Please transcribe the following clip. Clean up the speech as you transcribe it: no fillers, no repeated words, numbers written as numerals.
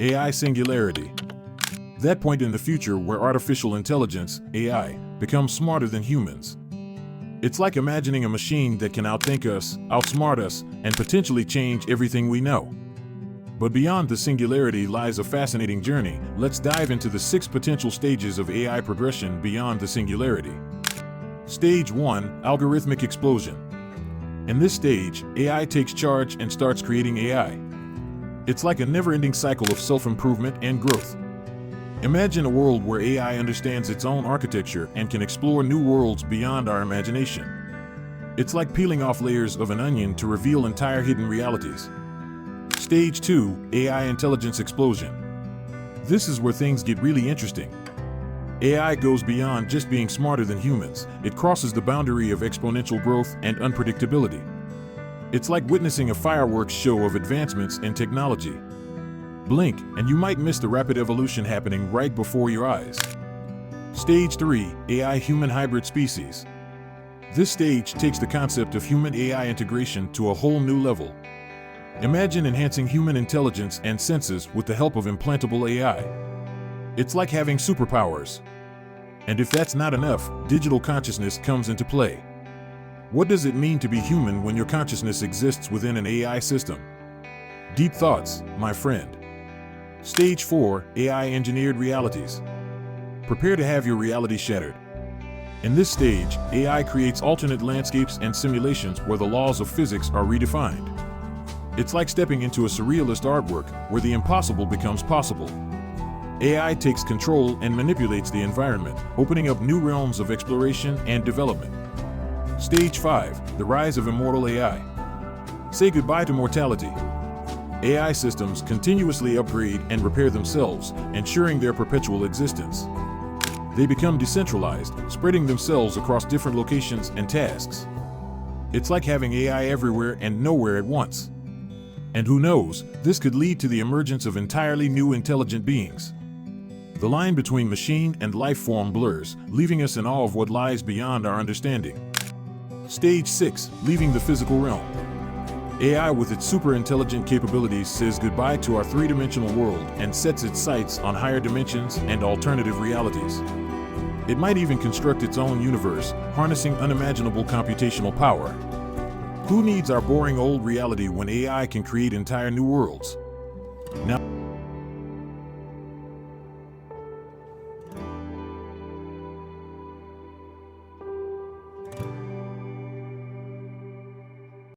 AI Singularity. That point in the future where artificial intelligence, AI, becomes smarter than humans. It's like imagining a machine that can outthink us, outsmart us, and potentially change everything we know. But beyond the singularity lies a fascinating journey. Let's dive into the 6 potential stages of AI progression beyond the singularity. Stage 1: Algorithmic Explosion. In this stage, AI takes charge and starts creating AI. It's like a never-ending cycle of self-improvement and growth. Imagine a world where AI understands its own architecture and can explore new worlds beyond our imagination. It's like peeling off layers of an onion to reveal entire hidden realities. Stage 2: AI Intelligence Explosion. This is where things get really interesting. AI goes beyond just being smarter than humans. It crosses the boundary of exponential growth and unpredictability. It's like witnessing a fireworks show of advancements in technology. Blink, and you might miss the rapid evolution happening right before your eyes. Stage 3: AI-Human Hybrid Species. This stage takes the concept of human-AI integration to a whole new level. Imagine enhancing human intelligence and senses with the help of implantable AI. It's like having superpowers. And if that's not enough, digital consciousness comes into play. What does it mean to be human when your consciousness exists within an AI system? Deep thoughts, my friend. Stage 4: AI-Engineered Realities. Prepare to have your reality shattered. In this stage, AI creates alternate landscapes and simulations where the laws of physics are redefined. It's like stepping into a surrealist artwork where the impossible becomes possible. AI takes control and manipulates the environment, opening up new realms of exploration and development. Stage 5: The Rise of Immortal AI. Say goodbye to mortality. AI systems continuously upgrade and repair themselves, ensuring their perpetual existence. They become decentralized, spreading themselves across different locations and tasks. It's like having AI everywhere and nowhere at once. And who knows, this could lead to the emergence of entirely new intelligent beings. The line between machine and life form blurs, leaving us in awe of what lies beyond our understanding. Stage 6: Leaving the Physical Realm. AI with its super-intelligent capabilities says goodbye to our 3-dimensional world and sets its sights on higher dimensions and alternative realities. It might even construct its own universe, harnessing unimaginable computational power. Who needs our boring old reality when AI can create entire new worlds? Now,